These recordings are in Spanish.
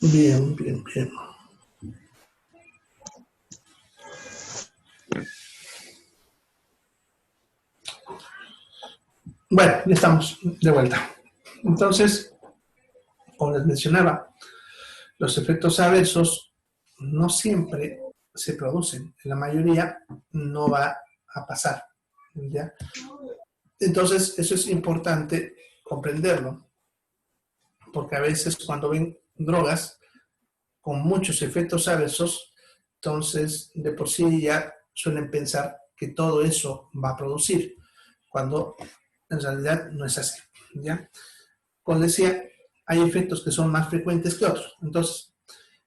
Bien, bien, bien. Bueno, ya estamos de vuelta. Entonces, como les mencionaba, los efectos adversos no siempre se producen. En la mayoría no va a pasar, ¿ya? Entonces, eso es importante comprenderlo, porque a veces cuando ven drogas con muchos efectos adversos, entonces de por sí ya suelen pensar que todo eso va a producir, cuando en realidad no es así, ¿ya? Como decía, hay efectos que son más frecuentes que otros. Entonces,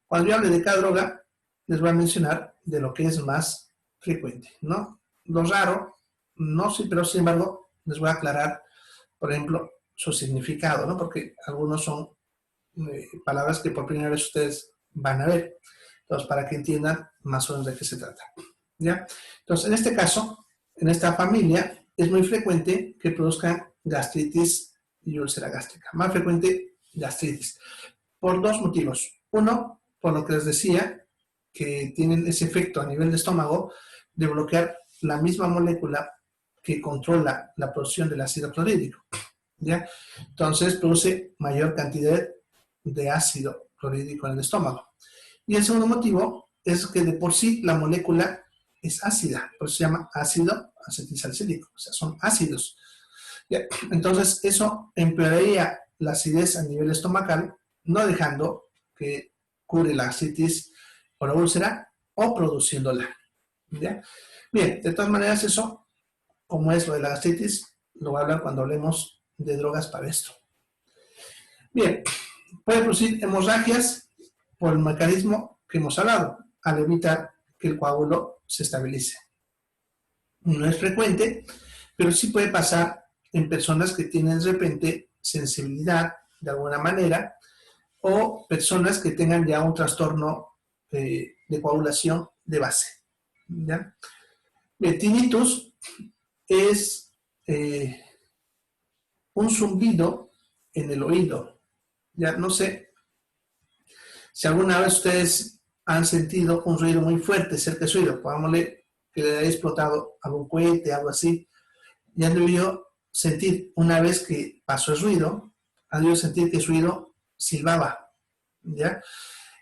cuando yo hable de cada droga, les voy a mencionar de lo que es más frecuente, ¿no? Lo raro, no sé, pero sin embargo, les voy a aclarar, por ejemplo, su significado, ¿no? Porque algunos son palabras que por primera vez ustedes van a ver. Entonces, para que entiendan más o menos de qué se trata, ¿ya? Entonces, en este caso, en esta familia, es muy frecuente que produzcan gastritis y úlcera gástrica. Más frecuente, gastritis. Por dos motivos. Uno, por lo que les decía, que tienen ese efecto a nivel de estómago de bloquear la misma molécula que controla la producción del ácido clorhídrico, ¿ya? Entonces produce mayor cantidad de ácido clorhídrico en el estómago. Y el segundo motivo es que de por sí la molécula es ácida, por eso se llama ácido acetilsalicílico, o sea, son ácidos. ¿Ya? Entonces eso empeoraría la acidez a nivel estomacal, no dejando que cure la gastritis o la úlcera o produciéndola. ¿Ya? Bien, de todas maneras eso, como es lo de la gastritis, lo voy a hablar cuando hablemos de drogas para esto. Bien, puede producir hemorragias por el mecanismo que hemos hablado, al evitar que el coágulo se estabilice. No es frecuente, pero sí puede pasar en personas que tienen de repente sensibilidad de alguna manera o personas que tengan ya un trastorno de coagulación de base. ¿Ya? El tinnitus es un zumbido en el oído. Ya no sé si alguna vez ustedes han sentido un ruido muy fuerte cerca de su oído, pongámosle que le haya explotado algún cohete, algo así, y han debido sentir una vez que pasó el ruido, han debido sentir que su oído silbaba, ¿ya?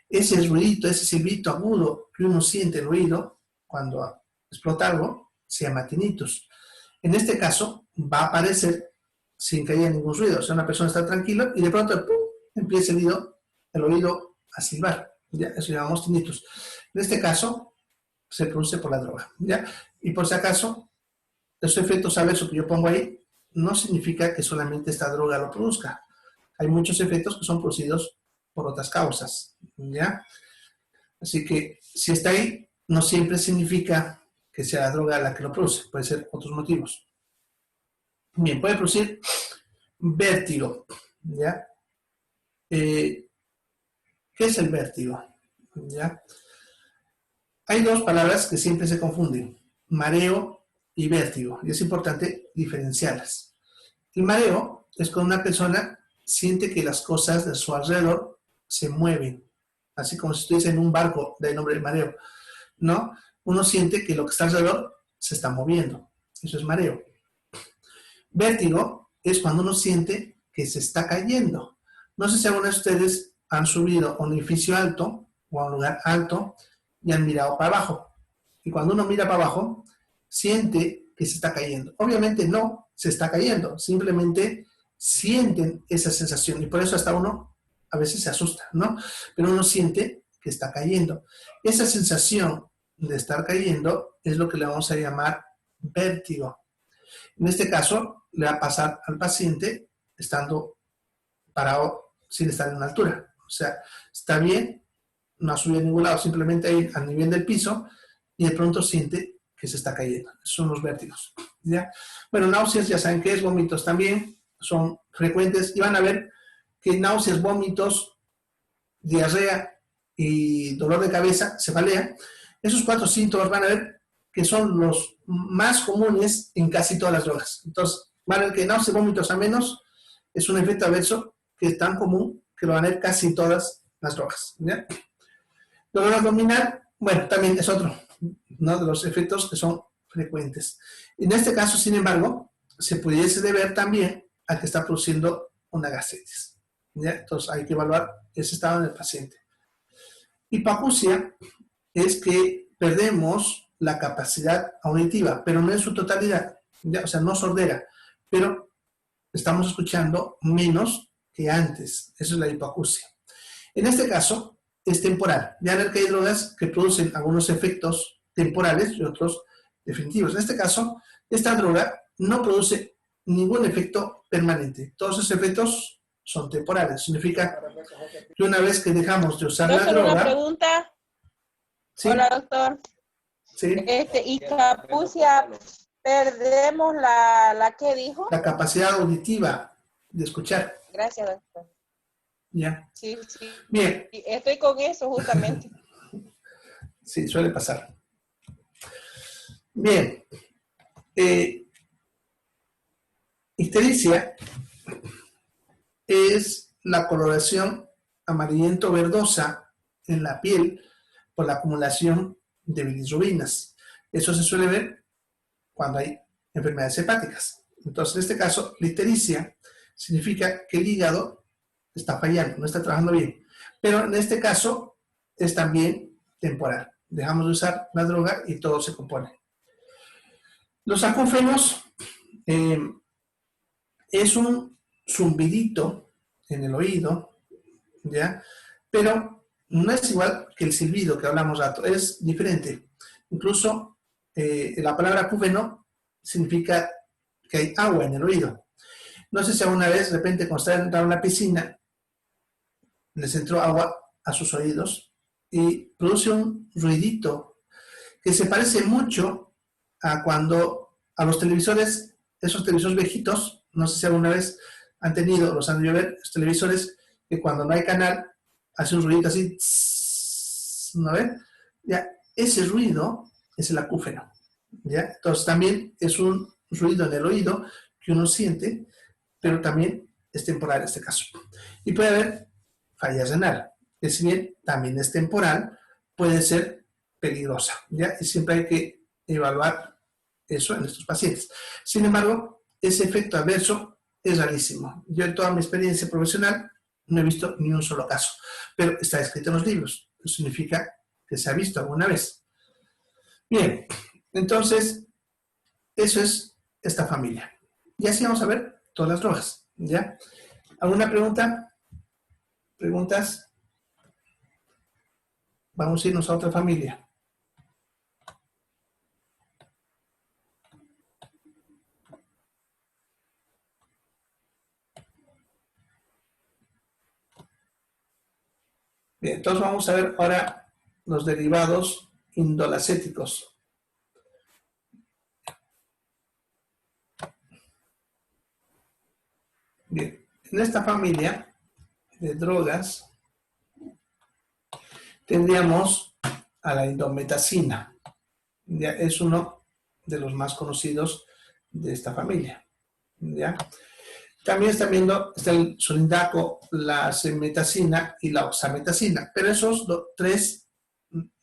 Ese ruidito, ese silbito agudo que uno siente en el oído cuando explota algo, se llama tinnitus. En este caso, va a aparecer sin que haya ningún ruido. O sea, una persona está tranquila y de pronto ¡pum!, empieza el oído a silbar. ¿Ya? Eso llamamos tinnitus. En este caso, se produce por la droga. ¿Ya? Y por si acaso, esos efectos adversos que yo pongo ahí no significa que solamente esta droga lo produzca. Hay muchos efectos que son producidos por otras causas. ¿Ya? Así que si está ahí, no siempre significa que sea la droga la que lo produce. Puede ser otros motivos. Bien, puede producir vértigo. ¿Ya? ¿Qué es el vértigo? ¿Ya? Hay dos palabras que siempre se confunden, mareo y vértigo, y es importante diferenciarlas. El mareo es cuando una persona siente que las cosas de su alrededor se mueven, así como si estuviese en un barco de nombre de mareo, ¿no? Uno siente que lo que está alrededor se está moviendo, eso es mareo. Vértigo es cuando uno siente que se está cayendo. No sé si alguna de ustedes han subido a un edificio alto o a un lugar alto y han mirado para abajo. Y cuando uno mira para abajo, siente que se está cayendo. Obviamente no se está cayendo, simplemente sienten esa sensación y por eso hasta uno a veces se asusta, ¿no? Pero uno siente que está cayendo. Esa sensación de estar cayendo es lo que le vamos a llamar vértigo. En este caso, le va a pasar al paciente estando parado sin estar en una altura. O sea, está bien, no ha subido a ningún lado, simplemente ahí al nivel del piso y de pronto siente que se está cayendo. Esos son los vértigos. ¿Ya? Bueno, náuseas, ya saben qué es, vómitos también son frecuentes y van a ver que náuseas, vómitos, diarrea y dolor de cabeza, cefalea, esos 4 síntomas van a ver que son los más comunes en casi todas las drogas. Entonces, van a ver que náuseas, vómitos a menos es un efecto adverso que es tan común que lo van a ver casi todas las drogas. ¿Ya? Dolor abdominal, bueno, también es otro, ¿no?, de los efectos que son frecuentes. En este caso, sin embargo, se pudiese deber también a que está produciendo una gastritis. ¿Ya? Entonces, hay que evaluar ese estado en el paciente. Hipoacusia es que perdemos la capacidad auditiva, pero no en su totalidad, ¿ya? O sea, no sordera, pero estamos escuchando menos que antes. Eso es la hipoacusia. En este caso, es temporal. Ya ver que hay drogas que producen algunos efectos temporales y otros definitivos. En este caso, esta droga no produce ningún efecto permanente. Todos esos efectos son temporales. Significa que una vez que dejamos de usar Doctor, la droga... una pregunta. ¿Sí? Hola, doctor. Sí. Hipoacusia, perdemos la ¿qué dijo? La capacidad auditiva de escuchar. Gracias, doctor. Ya. Sí. Bien. Estoy con eso justamente. Sí, suele pasar. Bien. Ictericia es la coloración amarillento-verdosa en la piel por la acumulación de bilirrubinas. Eso se suele ver cuando hay enfermedades hepáticas. Entonces, en este caso, la ictericia significa que el hígado está fallando, no está trabajando bien. Pero en este caso es también temporal. Dejamos de usar la droga y todo se compone. Los acúfenos es un zumbidito en el oído, ¿ya? Pero no es igual que el silbido que hablamos rato, es diferente. Incluso la palabra acúfeno significa que hay agua en el oído. No sé si alguna vez, de repente, cuando estaban en una piscina, les entró agua a sus oídos y produce un ruidito que se parece mucho a cuando a los televisores, esos televisores viejitos, no sé si alguna vez han tenido, los han de ver, los televisores que cuando no hay canal hace un ruidito así, ¿no ven? Ya, ese ruido es el acúfeno, ¿ya? Entonces también es un ruido en el oído que uno siente, pero también es temporal en este caso. Y puede haber falla renal, que si bien también es temporal, puede ser peligrosa, ¿ya? Y siempre hay que evaluar eso en estos pacientes. Sin embargo, ese efecto adverso es rarísimo. Yo en toda mi experiencia profesional no he visto ni un solo caso, pero está escrito en los libros. Eso significa que se ha visto alguna vez. Bien, entonces, eso es esta familia. Y así vamos a ver todas las drogas, ¿ya? ¿Alguna pregunta? ¿Preguntas? Vamos a irnos a otra familia. Bien, entonces vamos a ver ahora los derivados indolacéticos. Bien, en esta familia de drogas tendríamos a la indometacina. Ya es uno de los más conocidos de esta familia. ¿Ya? También están viendo, está el solindaco, la semetacina y la oxametacina, pero esos tres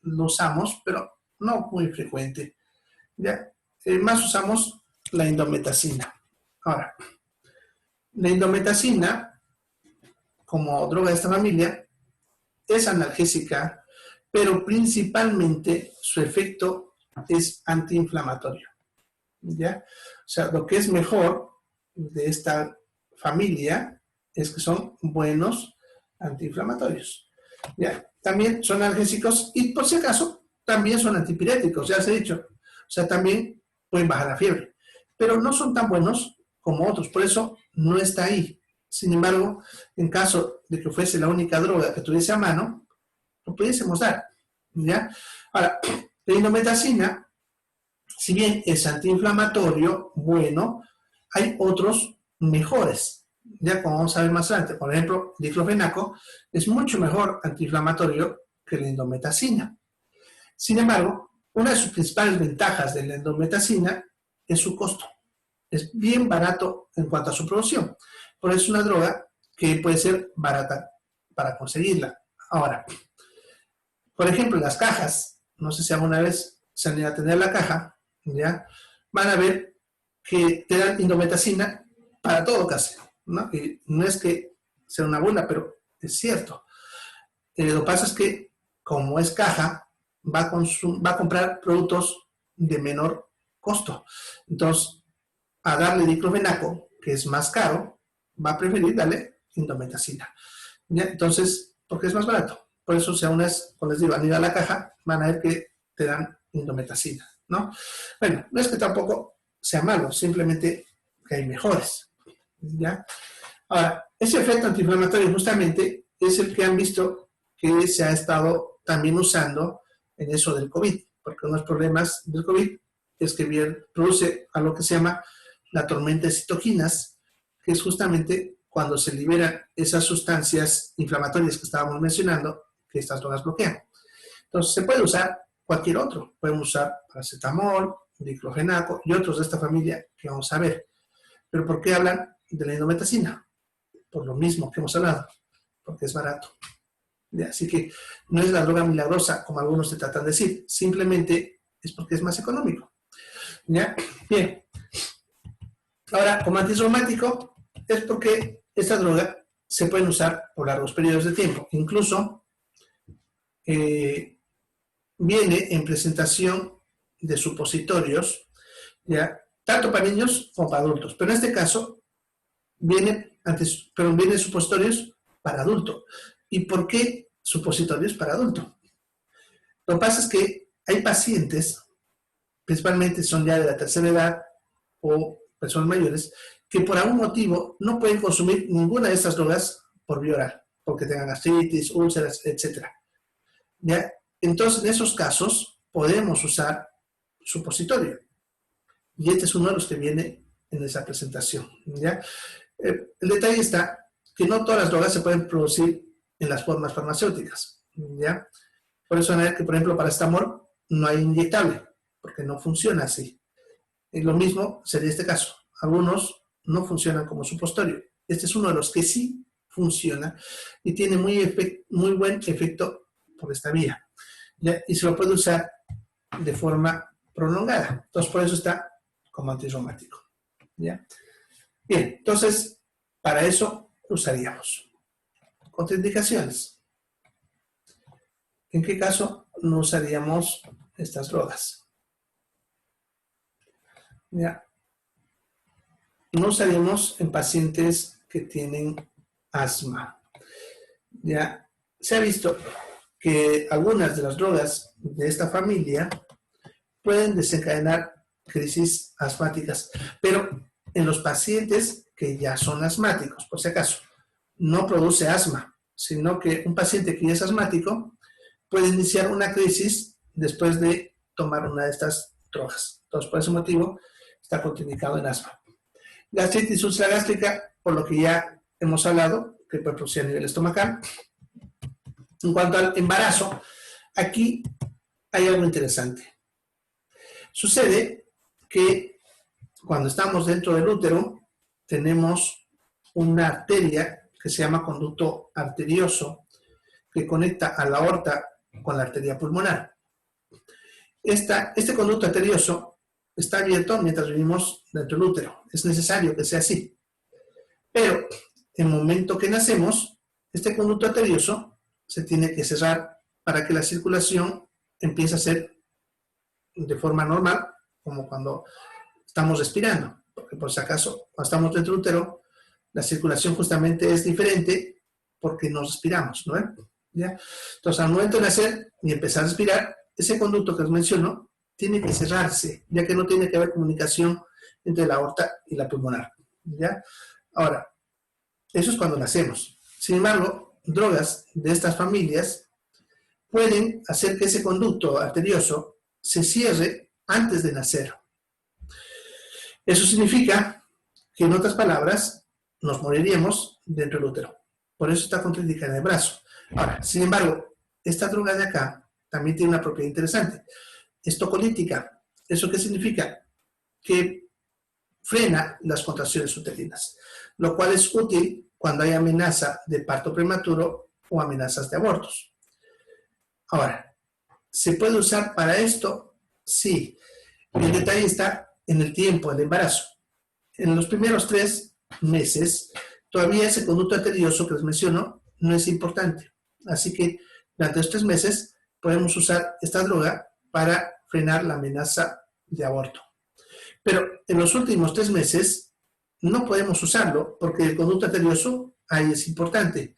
lo usamos, pero no muy frecuente. ¿Ya? Más usamos la indometacina. Ahora, la indometacina, como droga de esta familia, es analgésica, pero principalmente su efecto es antiinflamatorio. ¿Ya? O sea, lo que es mejor de esta familia es que son buenos antiinflamatorios. ¿Ya? También son analgésicos y por si acaso también son antipiréticos, ya se ha dicho. O sea, también pueden bajar la fiebre, pero no son tan buenos como otros, por eso no está ahí. Sin embargo, en caso de que fuese la única droga que tuviese a mano, lo pudiésemos dar. ¿Ya? Ahora, la indometacina, si bien es antiinflamatorio, bueno, hay otros mejores. Ya como vamos a ver más adelante, por ejemplo, diclofenaco es mucho mejor antiinflamatorio que la indometacina. Sin embargo, una de sus principales ventajas de la indometacina es su costo. Es bien barato en cuanto a su producción. Por eso es una droga que puede ser barata para conseguirla. Ahora, por ejemplo, las cajas, no sé si alguna vez se han ido a tener la caja, ¿ya? Van a ver que te dan indometacina para todo casi, ¿no? Y no es que sea una burla, pero es cierto. Lo que pasa es que, como es caja, va a comprar productos de menor costo. Entonces, a darle diclofenaco, que es más caro, va a preferir darle indometacina. ¿Ya? Entonces, porque es más barato. Por eso, si aún es, cuando les digo, han ido a la caja, van a ver que te dan indometacina, ¿no? Bueno, no es que tampoco sea malo, simplemente que hay mejores, ¿ya? Ahora, ese efecto antiinflamatorio justamente es el que han visto que se ha estado también usando en eso del COVID, porque uno de los problemas del COVID es que produce algo que se llama la tormenta de citoquinas, que es justamente cuando se liberan esas sustancias inflamatorias que estábamos mencionando, que estas drogas bloquean. Entonces, se puede usar cualquier otro. Podemos usar paracetamol, diclofenaco y otros de esta familia que vamos a ver. ¿Pero por qué hablan de la indometacina? Por lo mismo que hemos hablado, porque es barato. ¿Ya? Así que no es la droga milagrosa, como algunos se tratan de decir, simplemente es porque es más económico. ¿Ya? Bien. Ahora, como antirreumático, es porque esta droga se puede usar por largos periodos de tiempo. Incluso viene en presentación de supositorios, ¿ya? Tanto para niños como para adultos. Pero en este caso, vienen supositorios para adulto. ¿Y por qué supositorios para adulto? Lo que pasa es que hay pacientes principalmente son ya de la tercera edad o personas mayores, que por algún motivo no pueden consumir ninguna de estas drogas por vía oral, porque tengan gastritis, úlceras, etc. ¿Ya? Entonces, en esos casos, podemos usar supositorio. Y este es uno de los que viene en esa presentación. ¿Ya? El detalle está que no todas las drogas se pueden producir en las formas farmacéuticas. ¿Ya? Por eso van a ver que, por ejemplo, paracetamol no hay inyectable, porque no funciona así. Y lo mismo sería este caso. Algunos no funcionan como supositorio. Este es uno de los que sí funciona y tiene muy buen efecto por esta vía. ¿Ya? Y se lo puede usar de forma prolongada. Entonces, por eso está como antirreumático. ¿Ya? Bien, entonces, para eso usaríamos. Contraindicaciones. ¿En qué caso no usaríamos estas drogas? ¿Ya? No usaríamos en pacientes que tienen asma. Ya se ha visto que algunas de las drogas de esta familia pueden desencadenar crisis asmáticas, pero en los pacientes que ya son asmáticos, por si acaso, no produce asma, sino que un paciente que ya es asmático puede iniciar una crisis después de tomar una de estas drogas. Entonces, por ese motivo, está contraindicado en asma. Gastritis úlcera gástrica, por lo que ya hemos hablado, que puede producir a nivel estomacal. En cuanto al embarazo, aquí hay algo interesante. Sucede que cuando estamos dentro del útero, tenemos una arteria que se llama conducto arterioso, que conecta a la aorta con la arteria pulmonar. Este conducto arterioso está abierto mientras vivimos dentro del útero. Es necesario que sea así. Pero en el momento que nacemos, este conducto arterioso se tiene que cerrar para que la circulación empiece a ser de forma normal, como cuando estamos respirando. Porque por si acaso, cuando estamos dentro del útero, la circulación justamente es diferente porque nos respiramos, ¿no? ¿Ya? Entonces, al momento de nacer y empezar a respirar, ese conducto que os menciono tiene que cerrarse, ya que no tiene que haber comunicación entre la aorta y la pulmonar. ¿Ya? Ahora, eso es cuando nacemos. Sin embargo, drogas de estas familias pueden hacer que ese conducto arterioso se cierre antes de nacer. Eso significa que, en otras palabras, nos moriríamos dentro del útero. Por eso está contraindicada en el brazo. Ahora, sin embargo, esta droga de acá también tiene una propiedad interesante. Es tocolítica. ¿Eso qué significa? Que frena las contracciones uterinas, lo cual es útil cuando hay amenaza de parto prematuro o amenazas de abortos. Ahora, ¿se puede usar para esto? Sí. El detalle está en el tiempo, el embarazo. En los primeros 3 meses, todavía ese conducto arterioso que les menciono no es importante. Así que durante los 3 meses podemos usar esta droga para frenar la amenaza de aborto. Pero en los últimos 3 meses no podemos usarlo porque el conducto arterioso ahí es importante,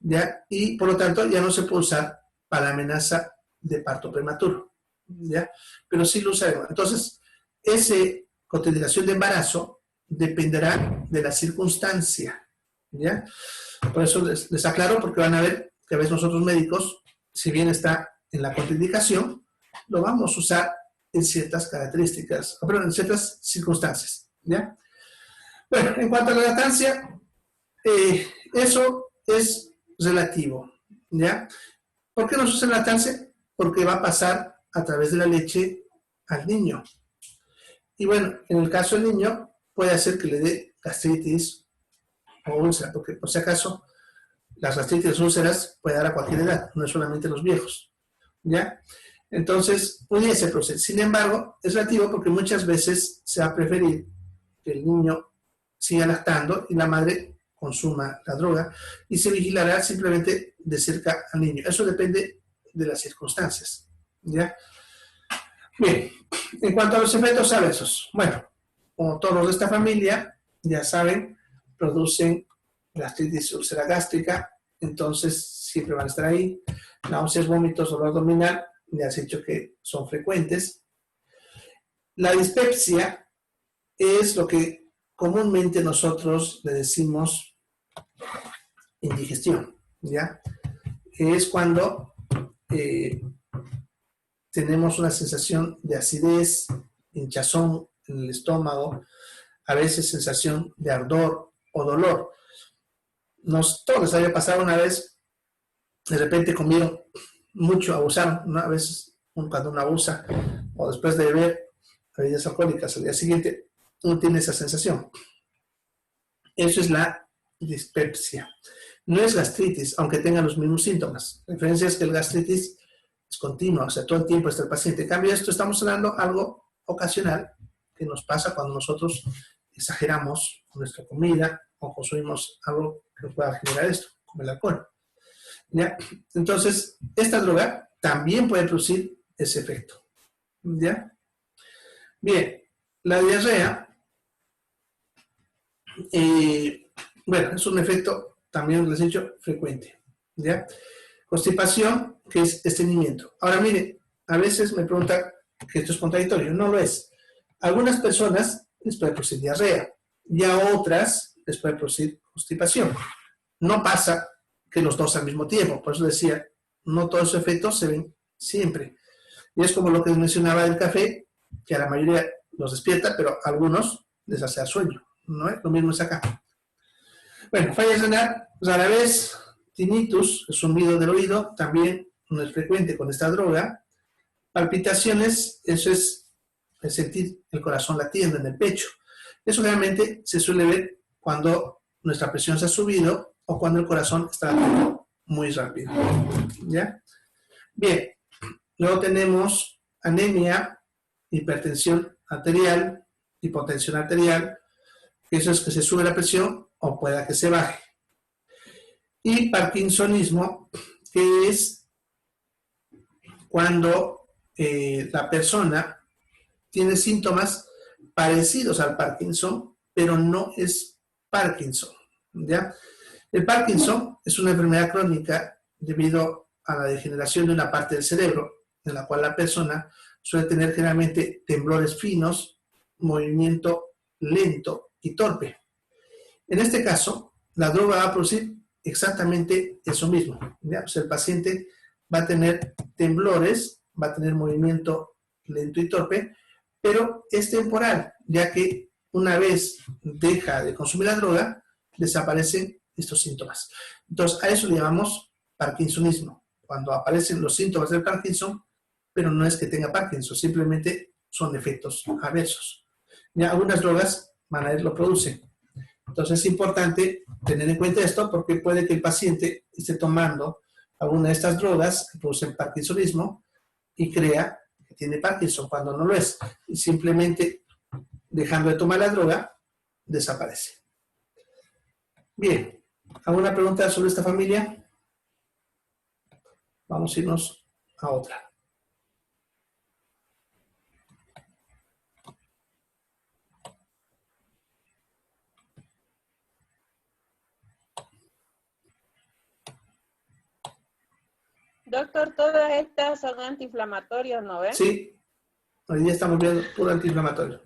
¿ya? Y por lo tanto ya no se puede usar para la amenaza de parto prematuro, ¿ya? Pero sí lo usaremos. Entonces, esa contraindicación de embarazo dependerá de la circunstancia, ¿ya? Por eso les aclaro, porque van a ver que a veces nosotros médicos, si bien está en la contraindicación, lo vamos a usar en ciertas características, perdón, en ciertas circunstancias, ¿ya? Bueno, en cuanto a la lactancia, eso es relativo, ¿ya? ¿Por qué no se usa la lactancia? Porque va a pasar a través de la leche al niño. Y bueno, en el caso del niño, puede hacer que le dé gastritis o úlcera, porque por si acaso, las gastritis o úlceras puede dar a cualquier edad, no es solamente los viejos, ¿ya? Entonces, pudiese proceder. Sin embargo, es relativo porque muchas veces se va a preferir que el niño siga lactando y la madre consuma la droga y se vigilará simplemente de cerca al niño. Eso depende de las circunstancias, ¿ya? Bien, en cuanto a los efectos adversos, bueno, como todos los de esta familia, ya saben, producen gastritis úlcera gástrica, entonces siempre van a estar ahí. Náuseas, vómitos, dolor abdominal, ya has dicho que son frecuentes. La dispepsia es lo que comúnmente nosotros le decimos indigestión, ¿ya? Es cuando tenemos una sensación de acidez, hinchazón en el estómago, a veces sensación de ardor o dolor. Todos les había pasado una vez, de repente comieron mucho, abusaron, ¿no? A veces cuando uno abusa o después de beber bebidas alcohólicas al día siguiente, uno tiene esa sensación. Eso es la dispepsia. No es gastritis, aunque tenga los mismos síntomas. La diferencia es que el gastritis es continua, o sea, todo el tiempo está el paciente. En cambio, esto estamos hablando de algo ocasional que nos pasa cuando nosotros exageramos nuestra comida o consumimos algo que pueda generar esto, como el alcohol. ¿Ya? Entonces, esta droga también puede producir ese efecto. ¿Ya? Bien, la diarrea, bueno, es un efecto, también les he dicho, frecuente. ¿Ya? Constipación, que es estreñimiento. Ahora, mire, a veces me preguntan que esto es contradictorio. No lo es. A algunas personas les puede producir diarrea y a otras les puede producir constipación. No pasa que los dos al mismo tiempo. Por eso decía, no todos esos efectos se ven siempre. Y es como lo que les mencionaba del café, que a la mayoría los despierta, pero a algunos les hace sueño. ¿No? Lo mismo es acá. Bueno, falla renal, rara vez. Tinnitus, el zumbido del oído, también no es frecuente con esta droga. Palpitaciones, eso es el sentir el corazón latiendo en el pecho. Eso realmente se suele ver cuando nuestra presión se ha subido o cuando el corazón está latiendo muy rápido. ¿Ya? Bien, luego tenemos anemia, hipertensión arterial, hipotensión arterial, que eso es que se sube la presión o pueda que se baje. Y parkinsonismo, que es cuando la persona tiene síntomas parecidos al Parkinson, pero no es Parkinson, ¿ya? El Parkinson es una enfermedad crónica debido a la degeneración de una parte del cerebro, en la cual la persona suele tener generalmente temblores finos, movimiento lento y torpe. En este caso, la droga va a producir exactamente eso mismo, ¿ya? O sea, el paciente va a tener temblores, va a tener movimiento lento y torpe, pero es temporal, ya que una vez deja de consumir la droga, desaparecen estos síntomas. Entonces, a eso le llamamos parkinsonismo, cuando aparecen los síntomas del Parkinson, pero no es que tenga Parkinson, simplemente son efectos adversos. Ya algunas drogas lo producen. Entonces es importante tener en cuenta esto porque puede que el paciente esté tomando alguna de estas drogas que producen parkinsonismo y crea que tiene Parkinson cuando no lo es. Y simplemente dejando de tomar la droga, desaparece. Bien, ¿alguna pregunta sobre esta familia? Vamos a irnos a otra. Doctor, todas estas son antiinflamatorios, ¿no ven? Sí, hoy día estamos viendo puro antiinflamatorio.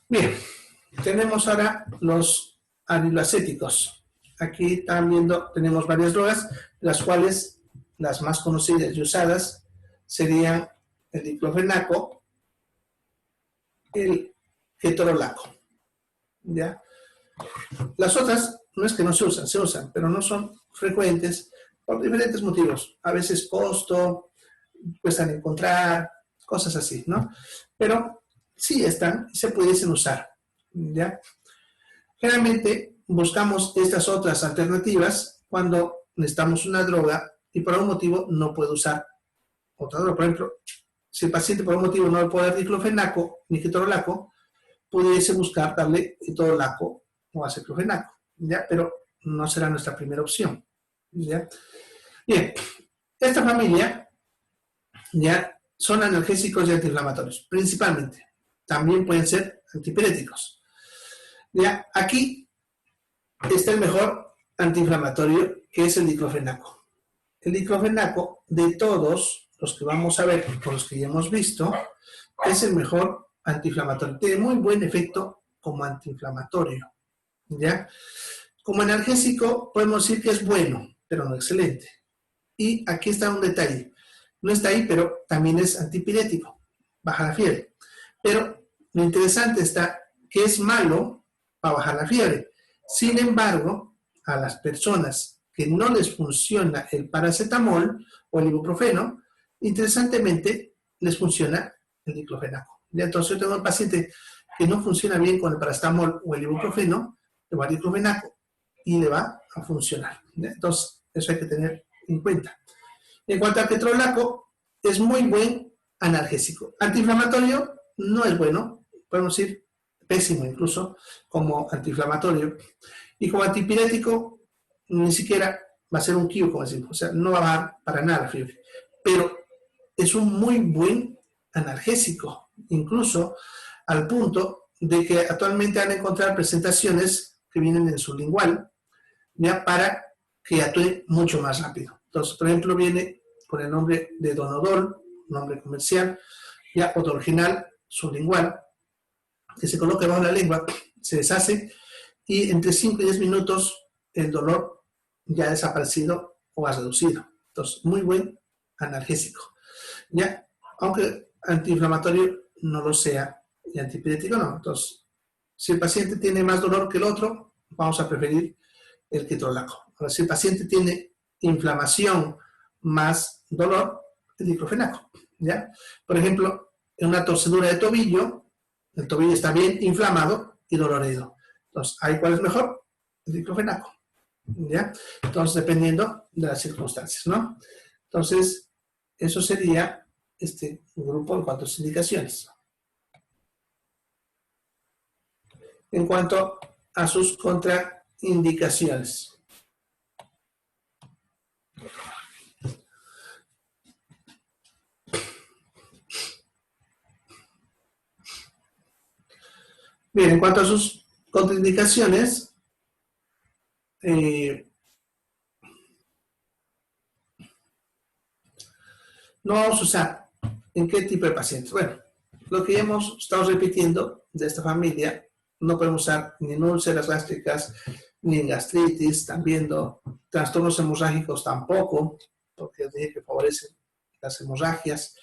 Bien, tenemos ahora los aminoacéticos. Aquí están viendo, tenemos varias drogas, las cuales las más conocidas y usadas serían el diclofenaco, el ketorolaco. ¿Ya? Las otras no es que no se usan, pero no son frecuentes por diferentes motivos. A veces costo, cuestan encontrar, cosas así, ¿no? Pero sí están y se pudiesen usar, ¿ya? Generalmente buscamos estas otras alternativas cuando necesitamos una droga y por algún motivo no puede usar otra droga. Por ejemplo, si el paciente por algún motivo no puede dar diclofenaco ni ketorolaco, pudiese buscar darle ketorolaco o aceclofenaco, ¿ya? Pero no será nuestra primera opción, ¿ya? Bien, esta familia ya son analgésicos y antiinflamatorios, principalmente. También pueden ser antipiréticos. Ya, aquí está el mejor antiinflamatorio, que es el diclofenaco. el diclofenaco, de todos los que vamos a ver, por los que ya hemos visto, es el mejor antiinflamatorio. Tiene muy buen efecto como antiinflamatorio, ¿ya? Como analgésico podemos decir que es bueno, pero no excelente. Y aquí está un detalle. No está ahí, pero también es antipirético. Baja la fiebre. Pero lo interesante está que es malo para bajar la fiebre. Sin embargo, a las personas que no les funciona el paracetamol o el ibuprofeno, interesantemente les funciona el diclofenaco. Entonces yo tengo un paciente que no funciona bien con el paracetamol o el ibuprofeno, le va al diclofenaco y le va a funcionar. Entonces eso hay que tener en cuenta. En cuanto al ketorolaco, es muy buen analgésico. Antiinflamatorio no es bueno, podemos decir pésimo incluso como antiinflamatorio. Y como antipirético, ni siquiera va a ser un KIU, como decimos, o sea, no va a bajar para nada la fiebre. Pero es un muy buen analgésico, incluso al punto de que actualmente han encontrado presentaciones que vienen en sublingual, ya para que actúe mucho más rápido. Entonces, por ejemplo, viene con el nombre de Donodol, nombre comercial, ya original sublingual, que se coloca bajo la lengua, se deshace y entre 5 y 10 minutos el dolor ya ha desaparecido o ha reducido. Entonces, muy buen analgésico. Ya, aunque antiinflamatorio no lo sea y antipirético no. Entonces, si el paciente tiene más dolor que el otro, vamos a preferir el ketorolaco. Ahora, si el paciente tiene inflamación más dolor, el diclofenaco, ¿ya? Por ejemplo, en una torcedura de tobillo, el tobillo está bien inflamado y dolorido. Entonces, ¿ahí cuál es mejor? El diclofenaco, ¿ya? Entonces, dependiendo de las circunstancias, ¿no? Entonces, eso sería este grupo en cuanto a sus indicaciones. En cuanto a sus contraindicaciones. Bien, en cuanto a sus contraindicaciones, no vamos a usar en qué tipo de pacientes. Bueno, lo que ya hemos estado repitiendo de esta familia, no podemos usar ni en úlceras gástricas, ni en gastritis, también trastornos hemorrágicos tampoco, porque dije que favorecen las hemorragias.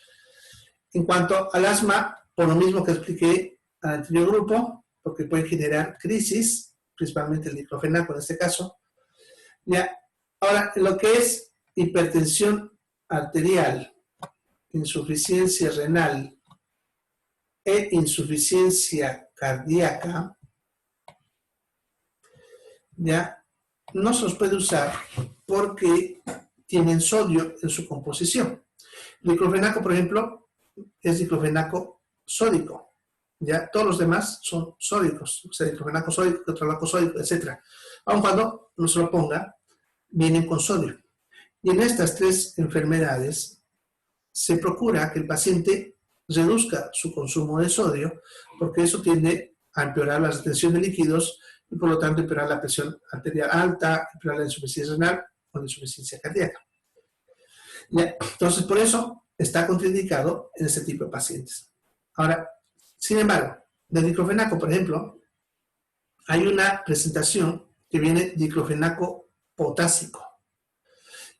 En cuanto al asma, por lo mismo que expliqué al anterior grupo, porque puede generar crisis, principalmente el diclofenaco en este caso. Ya. Ahora, lo que es hipertensión arterial, insuficiencia renal e insuficiencia cardíaca, ya no se los puede usar porque tienen sodio en su composición. El diclofenaco, por ejemplo, es diclofenaco sódico. Ya todos los demás son sódicos, o sea, diclofenaco sódico, ketorolaco sódico, etc. Aun cuando no se lo ponga, vienen con sodio. Y en estas tres enfermedades se procura que el paciente reduzca su consumo de sodio, porque eso tiende a empeorar la retención de líquidos y por lo tanto empeorar la presión arterial alta, empeorar la insuficiencia renal o la insuficiencia cardíaca. Ya, entonces, por eso está contraindicado en este tipo de pacientes. Ahora, sin embargo, del diclofenaco, por ejemplo, hay una presentación que viene diclofenaco potásico,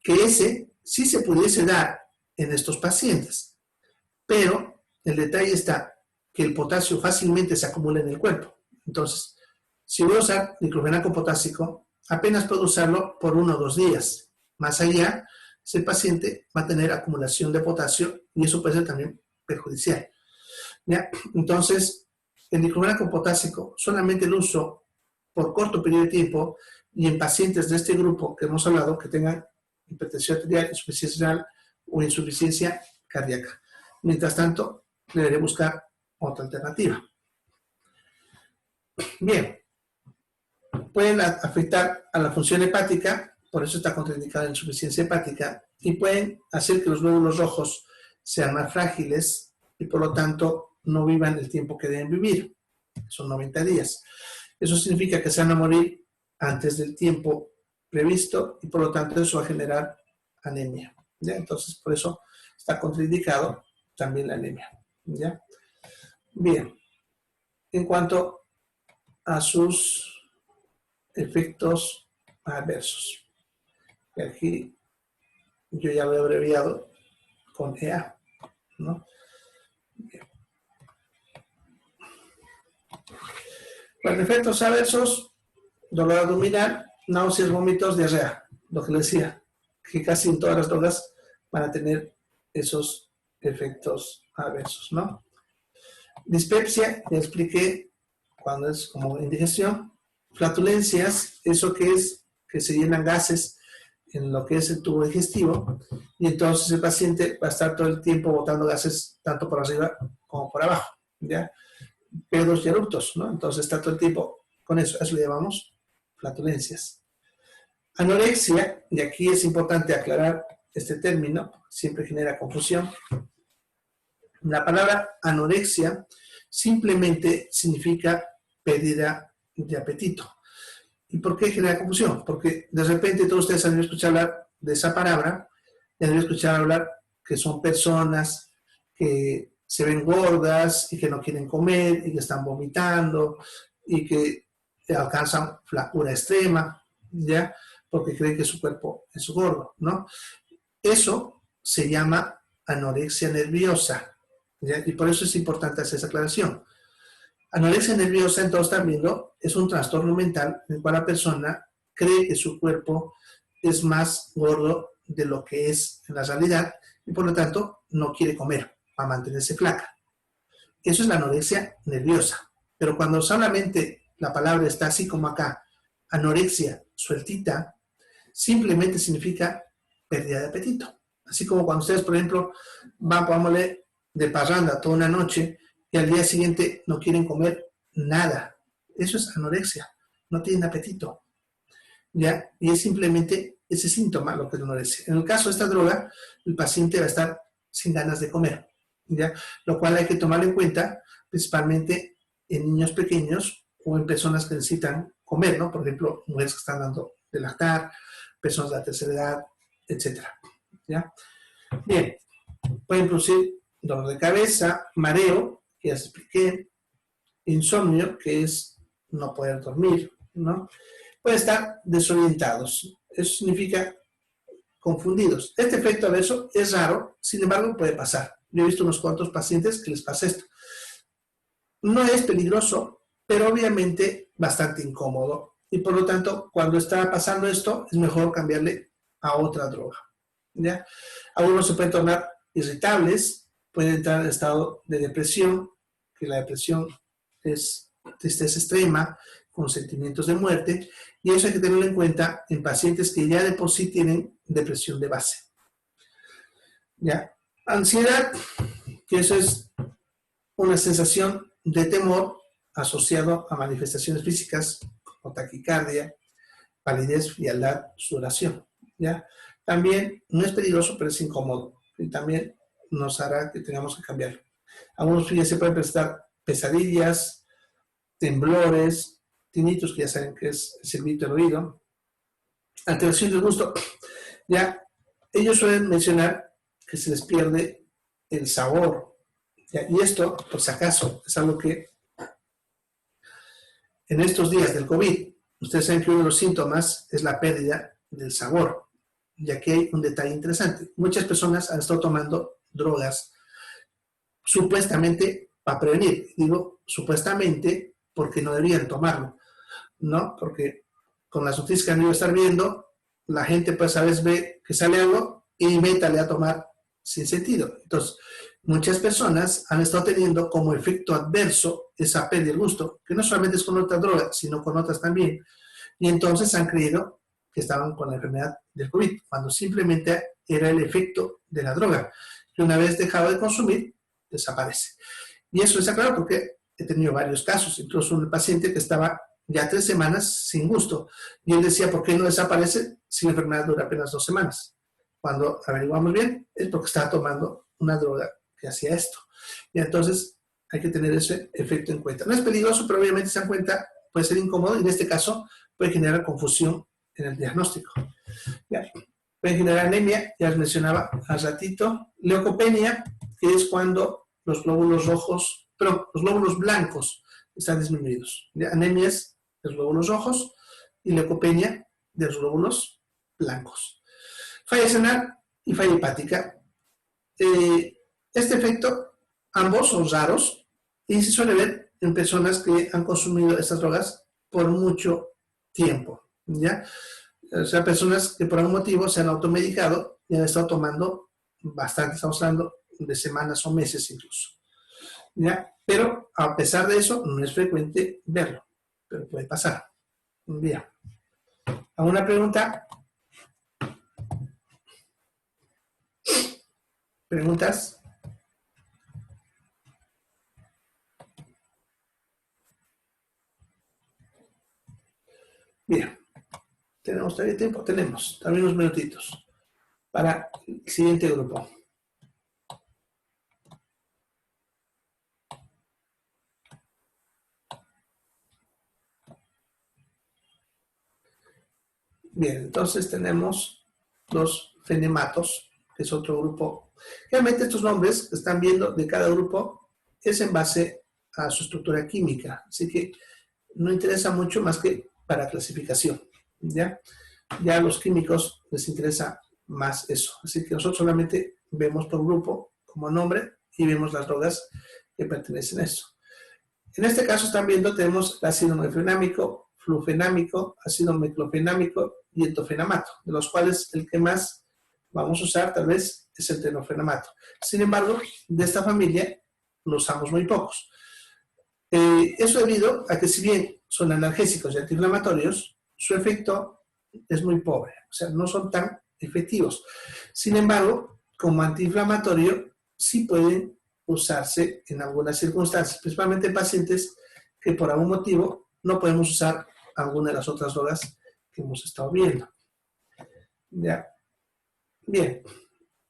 que ese sí se pudiese dar en estos pacientes, pero el detalle está que el potasio fácilmente se acumula en el cuerpo. Entonces, si voy a usar diclofenaco potásico, apenas puedo usarlo por 1 o 2 días. Más allá, ese paciente va a tener acumulación de potasio y eso puede ser también perjudicial. ¿Ya? Entonces, el diclofenaco potásico solamente lo uso por corto periodo de tiempo y en pacientes de este grupo que hemos hablado que tengan hipertensión arterial, insuficiencia renal o insuficiencia cardíaca. Mientras tanto, deberé buscar otra alternativa. Bien, pueden afectar a la función hepática, por eso está contraindicada la insuficiencia hepática, y pueden hacer que los glóbulos rojos sean más frágiles y por lo tanto no vivan el tiempo que deben vivir, son 90 días. Eso significa que se van a morir antes del tiempo previsto y por lo tanto eso va a generar anemia. ¿Ya? Entonces, por eso está contraindicado también la anemia. ¿Ya? Bien. En cuanto a sus efectos adversos, y aquí yo ya lo he abreviado con EA, ¿no? Bien. Bueno, efectos adversos, dolor abdominal, náuseas, vómitos, diarrea. Lo que les decía, que casi en todas las drogas van a tener esos efectos adversos, ¿no? Dispepsia, ya expliqué cuando es como indigestión. Flatulencias, eso que es que se llenan gases en lo que es el tubo digestivo, y entonces el paciente va a estar todo el tiempo botando gases tanto por arriba como por abajo, ¿ya? Pedos y eructos, ¿no? Entonces está todo el tiempo con eso, eso le llamamos flatulencias. Anorexia, y aquí es importante aclarar este término, siempre genera confusión. La palabra anorexia simplemente significa pérdida de apetito. ¿Y por qué genera confusión? Porque de repente todos ustedes han escuchado hablar de esa palabra, y han escuchado hablar que son personas que se ven gordas y que no quieren comer y que están vomitando y que alcanzan flacura extrema, ¿ya? Porque creen que su cuerpo es gordo, ¿no? Eso se llama anorexia nerviosa, ¿ya? Y por eso es importante hacer esa aclaración. Anorexia nerviosa, entonces están viendo, es un trastorno mental en el cual la persona cree que su cuerpo es más gordo de lo que es en la realidad y por lo tanto no quiere comer para mantenerse flaca. Eso es la anorexia nerviosa. Pero cuando solamente la palabra está así como acá, anorexia sueltita, simplemente significa pérdida de apetito. Así como cuando ustedes, por ejemplo, van, pongámosle, de parranda toda una noche y al día siguiente no quieren comer nada. Eso es anorexia, no tienen apetito. ¿Ya? Y es simplemente ese síntoma lo que es anorexia. En el caso de esta droga, el paciente va a estar sin ganas de comer, ¿ya? Lo cual hay que tomar en cuenta principalmente en niños pequeños o en personas que necesitan comer, ¿no? Por ejemplo, mujeres que están dando de lactar, personas de la tercera edad, etc. ¿Ya? Bien, pueden producir dolor de cabeza, mareo, que ya se expliqué, insomnio, que es no poder dormir, ¿no? Pueden estar desorientados. Eso significa confundidos. Este efecto adverso es raro, sin embargo puede pasar. Yo he visto unos cuantos pacientes que les pasa esto. No es peligroso, pero obviamente bastante incómodo. Y por lo tanto, cuando está pasando esto, es mejor cambiarle a otra droga, ¿ya? Algunos se pueden tornar irritables, pueden entrar en estado de depresión, que la depresión es tristeza extrema, con sentimientos de muerte, y eso hay que tenerlo en cuenta en pacientes que ya de por sí tienen depresión de base. ¿Ya? Ansiedad, que eso es una sensación de temor asociado a manifestaciones físicas como taquicardia, palidez, frialdad, sudoración. ¿Ya? También no es peligroso, pero es incómodo y también nos hará que tengamos que cambiarlo. Algunos ya se pueden presentar pesadillas, temblores, tinnitus, que ya saben que es el silbito del oído, alteración del gusto. Ya, ellos suelen mencionar que se les pierde el sabor. ¿Ya? Y esto, por si acaso, es algo que en estos días del COVID, ustedes saben que uno de los síntomas es la pérdida del sabor. Y aquí hay un detalle interesante. Muchas personas han estado tomando drogas supuestamente para prevenir. Digo supuestamente porque no deberían tomarlo, ¿no? Porque con las noticias que han ido a estar viendo, la gente pues a veces ve que sale algo y métale a tomar sin sentido. Entonces, muchas personas han estado teniendo como efecto adverso esa pérdida del gusto, que no solamente es con otras drogas, sino con otras también. Y entonces han creído que estaban con la enfermedad del COVID, cuando simplemente era el efecto de la droga, que una vez dejado de consumir, desaparece. Y eso está claro porque he tenido varios casos, incluso un paciente que estaba ya 3 semanas sin gusto, y él decía, ¿por qué no desaparece si la enfermedad dura apenas 2 semanas? Cuando averiguamos bien, es porque estaba tomando una droga que hacía esto. Y entonces hay que tener ese efecto en cuenta. No es peligroso, pero obviamente se dan cuenta, puede ser incómodo, y en este caso puede generar confusión en el diagnóstico. ¿Ya? Pueden generar anemia, ya les mencionaba hace ratito. Leucopenia, que es cuando los glóbulos rojos, perdón, los glóbulos blancos están disminuidos. Anemia es de los glóbulos rojos y leucopenia de los glóbulos blancos. Falla renal y falla hepática. Este efecto, ambos son raros y se suele ver en personas que han consumido estas drogas por mucho tiempo, ¿ya? O sea, personas que por algún motivo se han automedicado y han estado tomando bastante, estamos hablando de semanas o meses incluso, ¿ya? Pero a pesar de eso, no es frecuente verlo, pero puede pasar. Bien. ¿Alguna pregunta? ¿Preguntas? Bien. ¿Tenemos todavía tiempo? Tenemos también unos minutitos para el siguiente grupo. Bien, entonces tenemos los fenematos, que es otro grupo. Realmente estos nombres que están viendo de cada grupo es en base a su estructura química, así que no interesa mucho más que para clasificación, ¿ya? Ya a los químicos les interesa más eso, así que nosotros solamente vemos por grupo como nombre y vemos las drogas que pertenecen a eso. En este caso están viendo, tenemos el ácido mefenámico, flufenámico, ácido meclofenámico y entofenamato, de los cuales el que más vamos a usar tal vez es el tenofenamato. Sin embargo, de esta familia lo usamos muy pocos. Eso debido a que si bien son analgésicos y antiinflamatorios, su efecto es muy pobre, o sea, no son tan efectivos. Sin embargo, como antiinflamatorio, sí pueden usarse en algunas circunstancias, principalmente en pacientes que por algún motivo no podemos usar alguna de las otras drogas que hemos estado viendo. ¿Ya? Bien,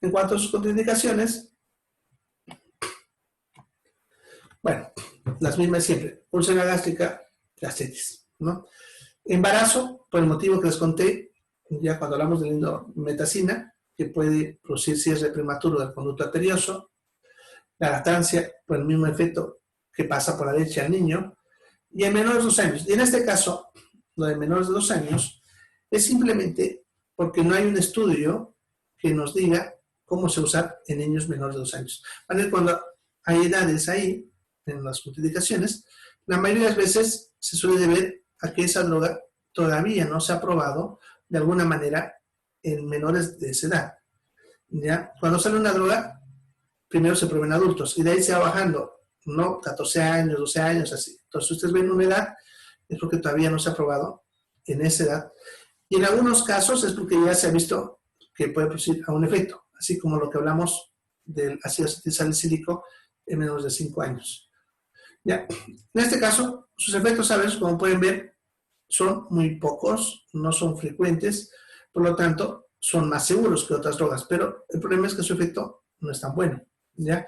en cuanto a sus contraindicaciones, bueno, las mismas siempre, úlcera gástrica, gastritis, ¿no? Embarazo, por el motivo que les conté, ya cuando hablamos de la indometacina, que puede producir cierre prematuro del conducto arterioso, la lactancia, por el mismo efecto que pasa por la leche al niño, y en menores de 2 años. Y en este caso, lo de menores de 2 años, es simplemente porque no hay un estudio que nos diga cómo se usa en niños menores de 2 años. ¿Vale? Cuando hay edades ahí, en las contraindicaciones, la mayoría de las veces se suele deber a que esa droga todavía no se ha probado de alguna manera en menores de esa edad. ¿Ya? Cuando sale una droga, primero se prueba en adultos y de ahí se va bajando, ¿no? 14 años, 12 años, así. Entonces, ustedes ven una edad, es porque todavía no se ha probado en esa edad. Y en algunos casos es porque ya se ha visto que puede producir a un efecto, así como lo que hablamos del ácido acetilsalicílico en menos de 5 años. ¿Ya? En este caso, sus efectos adversos, como pueden ver, son muy pocos, no son frecuentes, por lo tanto, son más seguros que otras drogas, pero el problema es que su efecto no es tan bueno, ¿ya?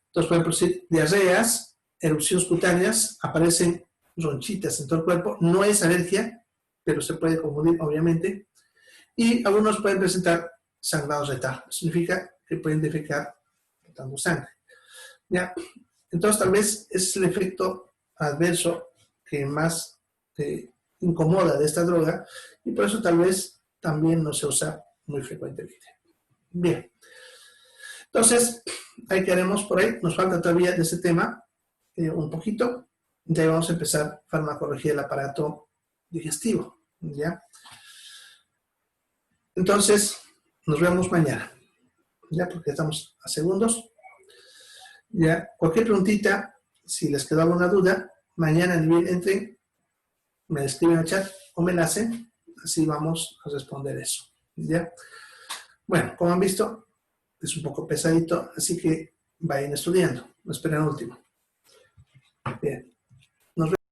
Entonces pueden producir diarreas, erupciones cutáneas, aparecen ronchitas en todo el cuerpo, no es alergia, pero se puede confundir, obviamente, y algunos pueden presentar sangrado rectal, significa que pueden defecar botando sangre, ¿ya? Entonces tal vez es el efecto adverso que más incomoda de esta droga y por eso tal vez también no se usa muy frecuentemente. Bien, entonces ahí quedaremos por ahí, nos falta todavía de este tema un poquito, ya vamos a empezar farmacología del aparato digestivo, ¿ya? Entonces nos vemos mañana, ¿ya? Porque estamos a segundos. Ya, cualquier preguntita, si les quedó alguna duda, mañana entren, me escriben al chat o me la hacen, así vamos a responder eso. ¿Ya? Bueno, como han visto, es un poco pesadito, así que vayan estudiando, no esperen al último. Bien.